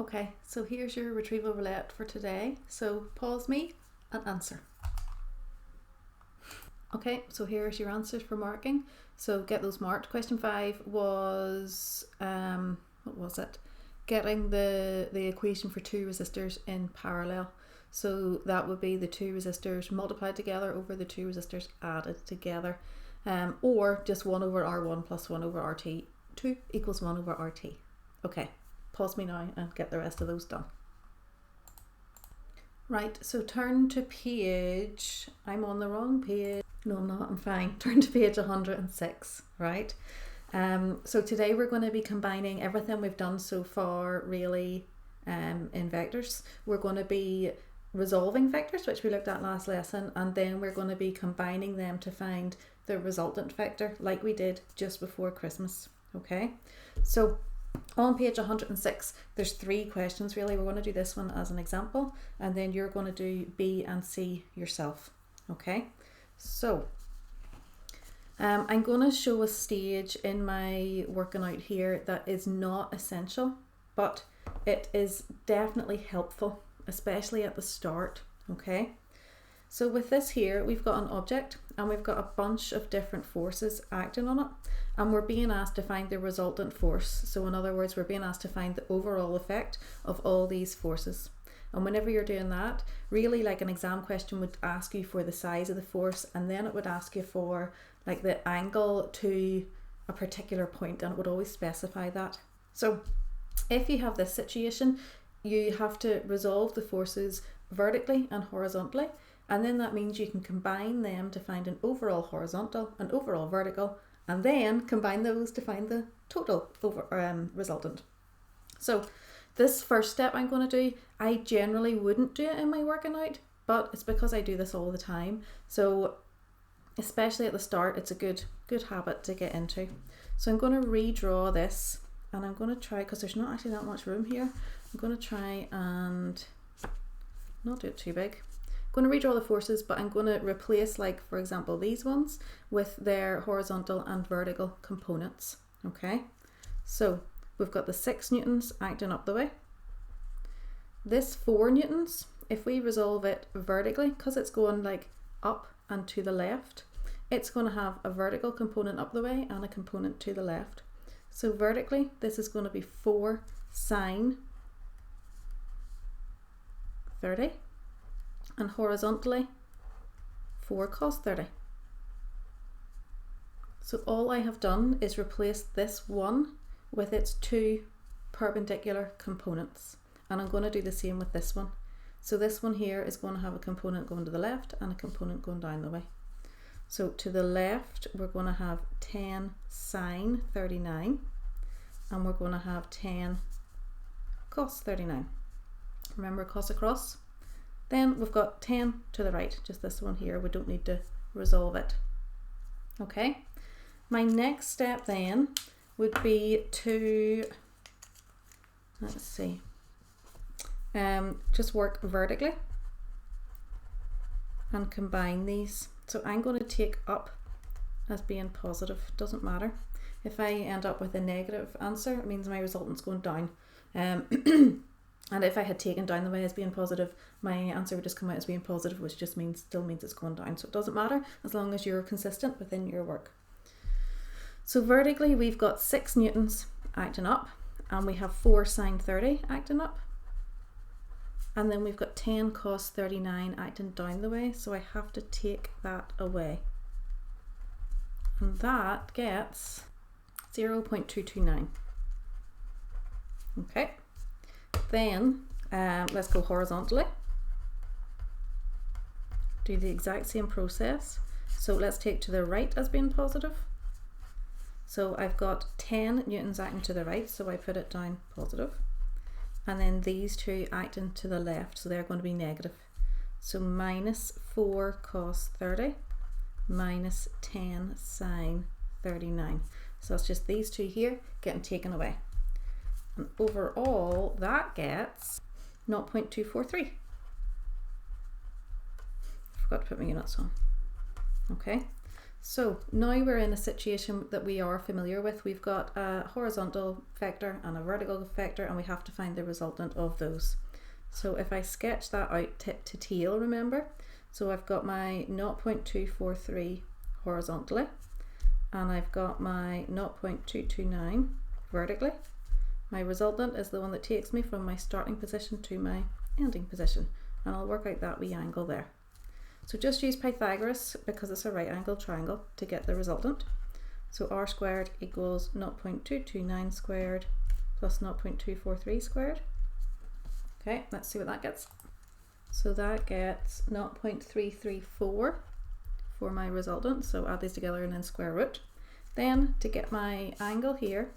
Okay, so here's your retrieval roulette for today. So pause me and answer. Okay, so here's your answers for marking. So get those marked. Question 5 was, what was it? Getting the equation for two resistors in parallel. So that would be the two resistors multiplied together over the two resistors added together. Or just 1 over R1 plus 1 over RT. 2 equals 1 over RT. Okay, pause me now and get the rest of those done. Right, so turn to page, I'm on the wrong page. No, I'm not, I'm fine. Turn to page 106, right? So today we're going to be combining everything we've done so far really in vectors. We're going to be resolving vectors, which we looked at last lesson, and then we're going to be combining them to find the resultant vector like we did just before Christmas, okay? So on page 106, there's 3 questions really. We're going to do this one as an example, and then you're going to do B and C yourself, okay? So I'm going to show a stage in my working out here that is not essential, but it is definitely helpful, especially at the start, okay? So with this here, we've got an object and we've got a bunch of different forces acting on it, and we're being asked to find the resultant force. So in other words, we're being asked to find the overall effect of all these forces. And whenever you're doing that, really like an exam question would ask you for the size of the force, and then it would ask you for like the angle to a particular point, and it would always specify that. So if you have this situation, you have to resolve the forces vertically and horizontally, and then that means you can combine them to find an overall horizontal, an overall vertical, and then combine those to find the total resultant. So this first step I'm going to do, I generally wouldn't do it in my working out, but it's because I do this all the time. So especially at the start, it's a good habit to get into. So I'm going to redraw this, and I'm going to try, because there's not actually that much room here, I'm going to try and not do it too big. I'm going to redraw the forces, but I'm going to replace, like for example, these ones with their horizontal and vertical components, okay? So we've got the 6 newtons acting up the way. This 4 newtons, if we resolve it vertically, because it's going like up and to the left, it's going to have a vertical component up the way and a component to the left. So vertically, this is going to be 4 sine 30, and horizontally 4 cos 30. So all I have done is replace this one with its 2 perpendicular components, and I'm going to do the same with this one. So this one here is going to have a component going to the left and a component going down the way. So to the left we're going to have 10 sine 39, and we're going to have 10 cos 39. Remember cos across? Then we've got 10 to the right, just this one here, we don't need to resolve it. Okay, my next step then would be to, let's see, just work vertically and combine these. So I'm going to take up as being positive, doesn't matter. If I end up with a negative answer, it means my resultant's going down. And if I had taken down the way as being positive, my answer would just come out as being positive, which just still means it's going down. So it doesn't matter as long as you're consistent within your work. So vertically we've got 6 newtons acting up, and we have 4 sine 30 acting up, and then we've got 10 cos 39 acting down the way, so I have to take that away, and that gets 0.229. Okay, then let's go horizontally, do the exact same process. So let's take to the right as being positive. So I've got 10 newtons acting to the right, so I put it down positive, and then these 2 acting to the left, so they're going to be negative. So minus 4 cos 30 minus 10 sine 39. So it's just these 2 here getting taken away, and overall that gets 0.243. Forgot to put my units on. Okay, So now we're in a situation that we are familiar with. We've got a horizontal vector and a vertical vector, and we have to find the resultant of those. So if I sketch that out tip to tail, remember, so I've got my 0.243 horizontally, and I've got my 0.229 vertically. My resultant is the one that takes me from my starting position to my ending position, and I'll work out that wee angle there. So just use Pythagoras, because it's a right angled triangle, to get the resultant. So r squared equals 0.229 squared plus 0.243 squared. Okay, let's see what that gets. So that gets 0.334 for my resultant. So add these together and then square root. Then to get my angle here,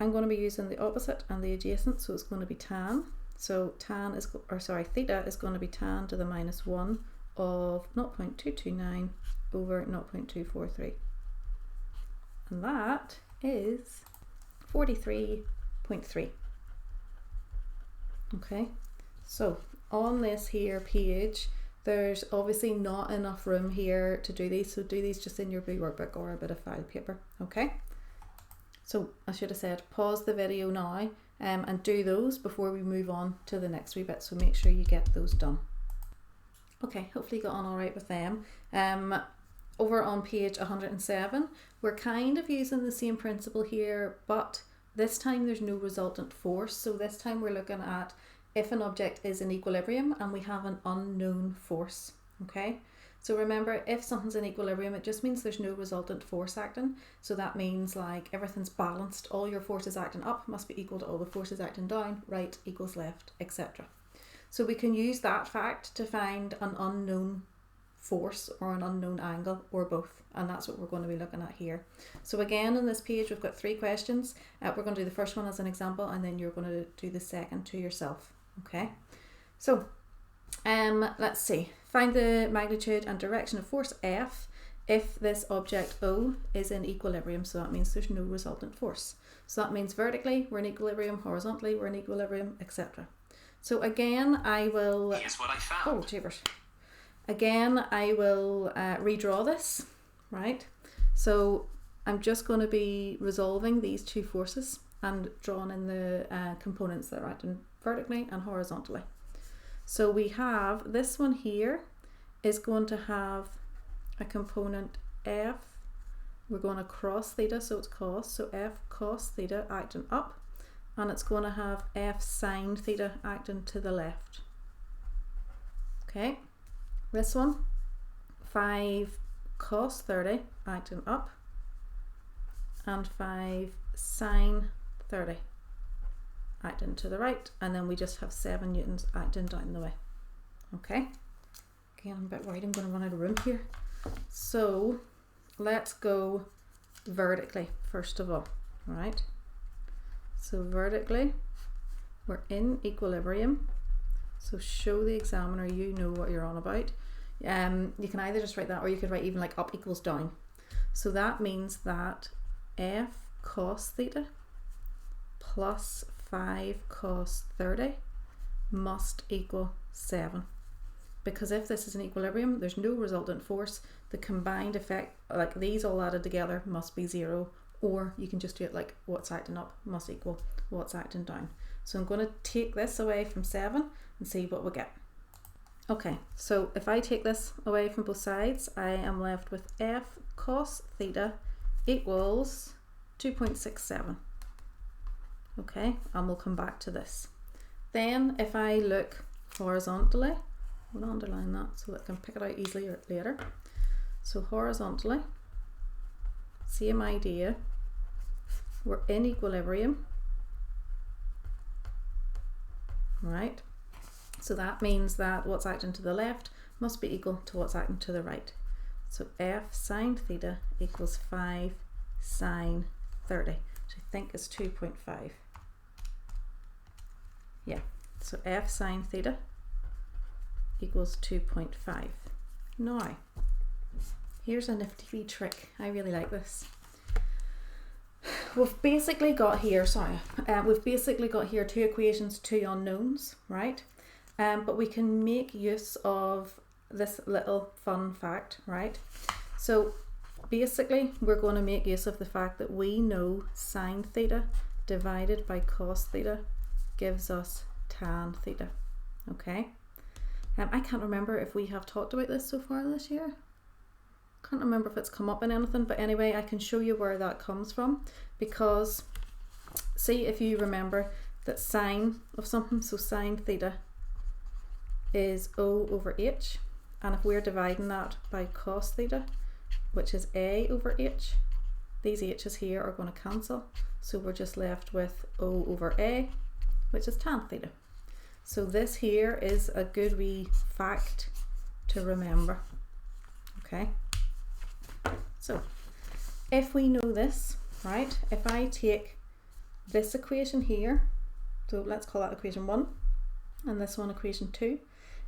I'm going to be using the opposite and the adjacent, so it's going to be tan. So theta is going to be tan to the minus 1 of 0.229 over 0.243. And that is 43.3. Okay, so on this here page, there's obviously not enough room here to do these, so do these just in your blue workbook or a bit of file paper, okay? So I should have said pause the video now and do those before we move on to the next wee bit, so make sure you get those done. Okay, hopefully you got on all right with them. Over on page 107, we're kind of using the same principle here, but this time there's no resultant force. So this time we're looking at if an object is in equilibrium and we have an unknown force, okay? So remember, if something's in equilibrium, it just means there's no resultant force acting. So that means like everything's balanced, all your forces acting up must be equal to all the forces acting down, right equals left, etc. So we can use that fact to find an unknown force or an unknown angle or both, and that's what we're going to be looking at here. So again, on this page we've got 3 questions. We're going to do the first one as an example, and then you're going to do the second to yourself. Okay, so let's see, find the magnitude and direction of force F if this object O is in equilibrium. So that means there's no resultant force. So that means vertically we're in equilibrium, horizontally we're in equilibrium, etc. So again, I will, here's what I found. Oh, jeepers. Again, I will redraw this, right? So I'm just going to be resolving these 2 forces and drawing in the components that are acting vertically and horizontally. So we have this one here is going to have a component F. We're going to cross theta, so it's cos. So F cos theta acting up, and it's going to have F sine theta acting to the left. Okay. This one, 5 cos 30 acting up and 5 sine 30 acting to the right, and then we just have 7 newtons acting down the way. Okay, again I'm a bit worried I'm going to run out of room here. So let's go vertically first of all, right? So vertically we're in equilibrium. So show the examiner you know what you're on about. You can either just write that, or you could write even like up equals down. So that means that F cos theta plus 5 cos 30 must equal 7. Because if this is an equilibrium, there's no resultant force. The combined effect, like these all added together, must be 0. Or you can just do it like what's acting up must equal what's acting down. So I'm going to take this away from 7 and see what we get. Okay, so if I take this away from both sides, I am left with F cos theta equals 2.67. Okay, and we'll come back to this. Then if I look horizontally, we'll underline that so that I can pick it out easily later. So horizontally, same idea, we're in equilibrium, right? So that means that what's acting to the left must be equal to what's acting to the right. So F sine theta equals 5 sine 30, which I think is 2.5. Yeah, so F sine theta equals 2.5. Now, here's a nifty wee trick. I really like this. We've basically got here, we've basically got here 2 equations, 2 unknowns, right? But we can make use of this little fun fact, right? So basically we're going to make use of the fact that we know sine theta divided by cos theta gives us tan theta. Okay. I can't remember if we have talked about this so far this year. Can't remember if it's come up in anything, but anyway, I can show you where that comes from, because see if you remember that sine of something, so sine theta is O over H, and if we're dividing that by cos theta, which is A over H, these H's here are going to cancel, so we're just left with O over A, which is tan theta. So this here is a good wee fact to remember. Okay, so if we know this, right, if I take this equation here, so let's call that equation 1, and this one equation 2,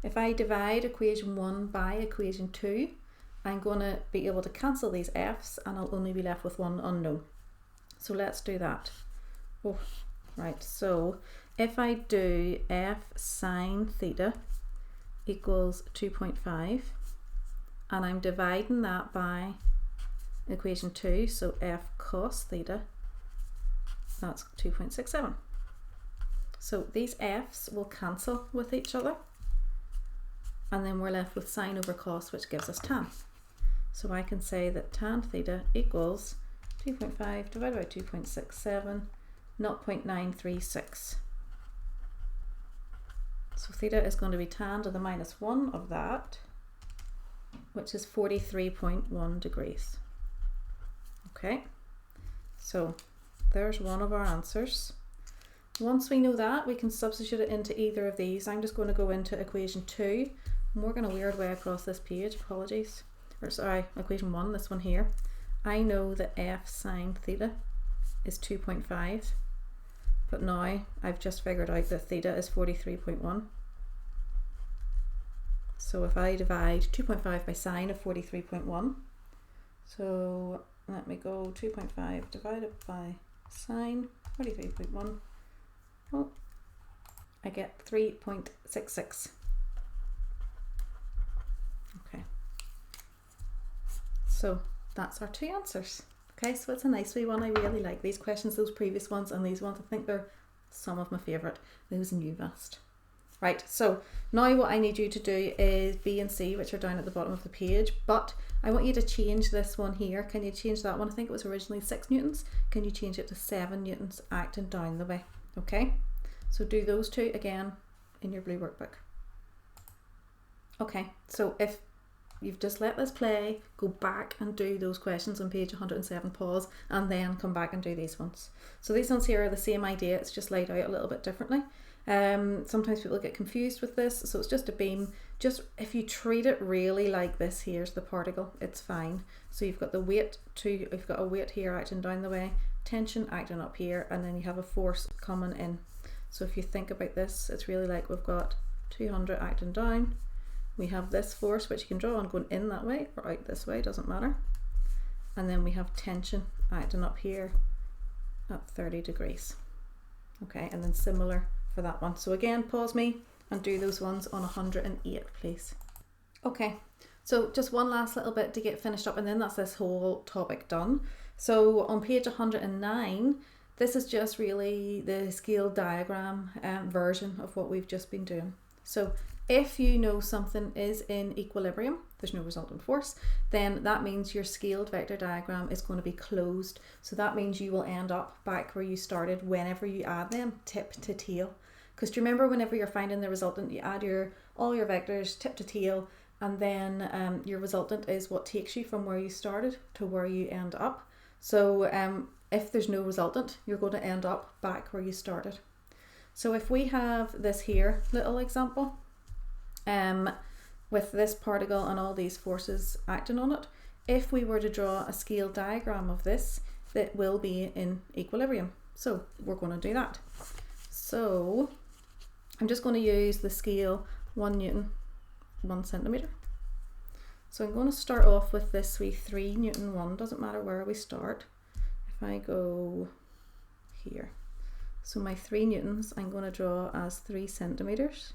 if I divide equation 1 by equation 2, I'm going to be able to cancel these f's and I'll only be left with one unknown. So let's do that. Oh, right, so if I do f sine theta equals 2.5, and I'm dividing that by equation 2, so f cos theta, that's 2.67. So these f's will cancel with each other, and then we're left with sine over cos, which gives us tan. So I can say that tan theta equals 2.5 divided by 2.67, 0.936. So theta is going to be tan to the minus 1 of that, which is 43.1 degrees. Okay, so there's one of our answers. Once we know that, we can substitute it into either of these. I'm just going to go into equation 2, and we're going to weird way across this page, apologies, or sorry, equation 1, this one here. I know that f sine theta is 2.5, but now I've just figured out that theta is 43.1. So if I divide 2.5 by sine of 43.1, so let me go 2.5 divided by sine 43.1, oh, I get 3.66. Okay, so that's our two answers. Okay, so it's a nice wee one. I really like these questions, those previous ones and these ones. I think they're some of my favourite, those in UVAST. Right, so now what I need you to do is B and C, which are down at the bottom of the page, but I want you to change this one here. Can you change that one? I think it was originally 6 newtons. Can you change it to 7 newtons acting down the way? Okay, so do those two again in your blue workbook. Okay, so if you've just let this play, go back and do those questions on page 107, pause, and then come back and do these ones. So these ones here are the same idea, it's just laid out a little bit differently. Sometimes people get confused with this, so it's just a beam. Just if you treat it really like this, here's the particle, it's fine. So you've got the weight you've got a weight here acting down the way, tension acting up here, and then you have a force coming in. So if you think about this, it's really like we've got 200 acting down. We have this force, which you can draw on going in that way or out this way, doesn't matter. And then we have tension acting up here at 30 degrees. Okay, and then similar for that one. So again, pause me and do those ones on 108, please. Okay, so just one last little bit to get finished up, and then that's this whole topic done. So on page 109, this is just really the scale diagram version of what we've just been doing. So if you know something is in equilibrium, there's no resultant force, then that means your scaled vector diagram is going to be closed. So that means you will end up back where you started whenever you add them tip to tail. Because do you remember whenever you're finding the resultant, you add all your vectors tip to tail, and then your resultant is what takes you from where you started to where you end up. So if there's no resultant, you're going to end up back where you started. So if we have this here little example, with this particle and all these forces acting on it, if we were to draw a scale diagram of this, that will be in equilibrium. So we're going to do that. So I'm just going to use the scale 1 Newton 1 centimetre. So I'm going to start off with this wee 3 Newton 1, doesn't matter where we start. If I go here, so my 3 newtons I'm going to draw as 3 centimetres.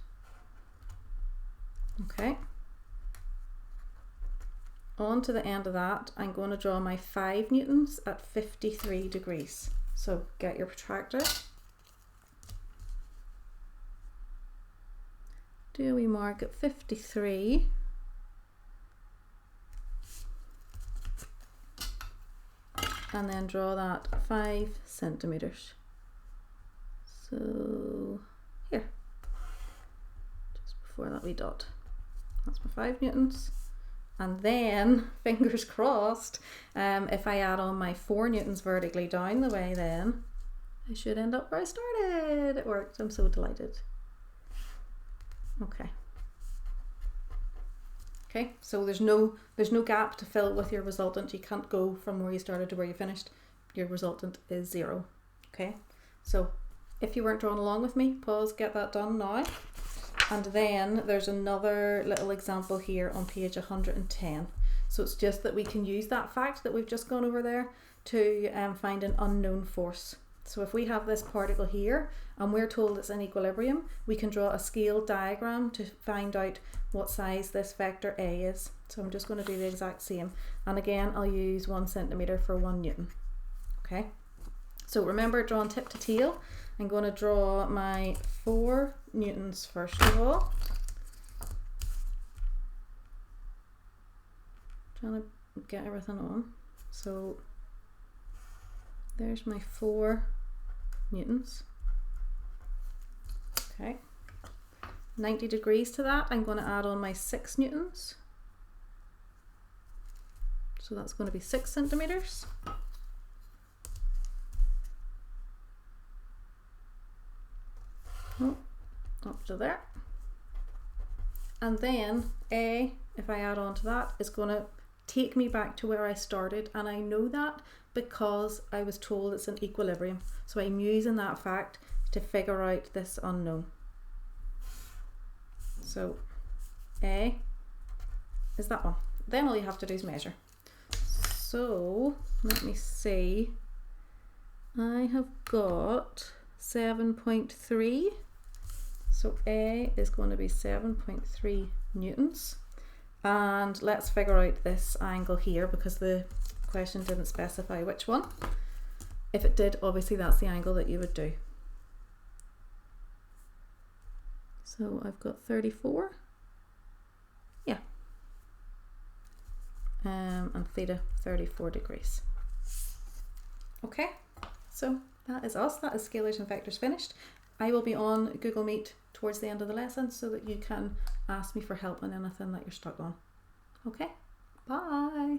Okay, on to the end of that, I'm going to draw my 5 newtons at 53 degrees. So get your protractor. Do a wee mark at 53. And then draw that 5 centimeters. So here, just before that wee dot. That's my 5 newtons. And then, fingers crossed, if I add on my 4 newtons vertically down the way, then I should end up where I started. It worked. I'm so delighted. Okay. Okay, so there's no gap to fill with your resultant. You can't go from where you started to where you finished. Your resultant is 0. Okay, so if you weren't drawing along with me, pause, get that done now. And then there's another little example here on page 110. So it's just that we can use that fact that we've just gone over there to find an unknown force. So if we have this particle here and we're told it's in equilibrium, we can draw a scale diagram to find out what size this vector A is. So I'm just going to do the exact same. And again, I'll use 1 centimeter for 1 newton. Okay. So remember, drawing tip to tail. I'm going to draw my 4 newtons first of all. Trying to get everything on. So there's my 4 newtons. Okay. 90 degrees to that, I'm going to add on my 6 newtons. So that's going to be 6 centimeters. Oh, up to there. And then A, if I add on to that, is going to take me back to where I started, and I know that because I was told it's in equilibrium. So I'm using that fact to figure out this unknown. So A is that one. Then all you have to do is measure. So let me see. I have got 7.3. So A is going to be 7.3 newtons. And let's figure out this angle here because the question didn't specify which one. If it did, obviously that's the angle that you would do. So I've got 34. Yeah. And theta 34 degrees. Okay, so that is us. That is scalars and vectors finished. I will be on Google Meet towards the end of the lesson so that you can ask me for help on anything that you're stuck on. Okay, bye.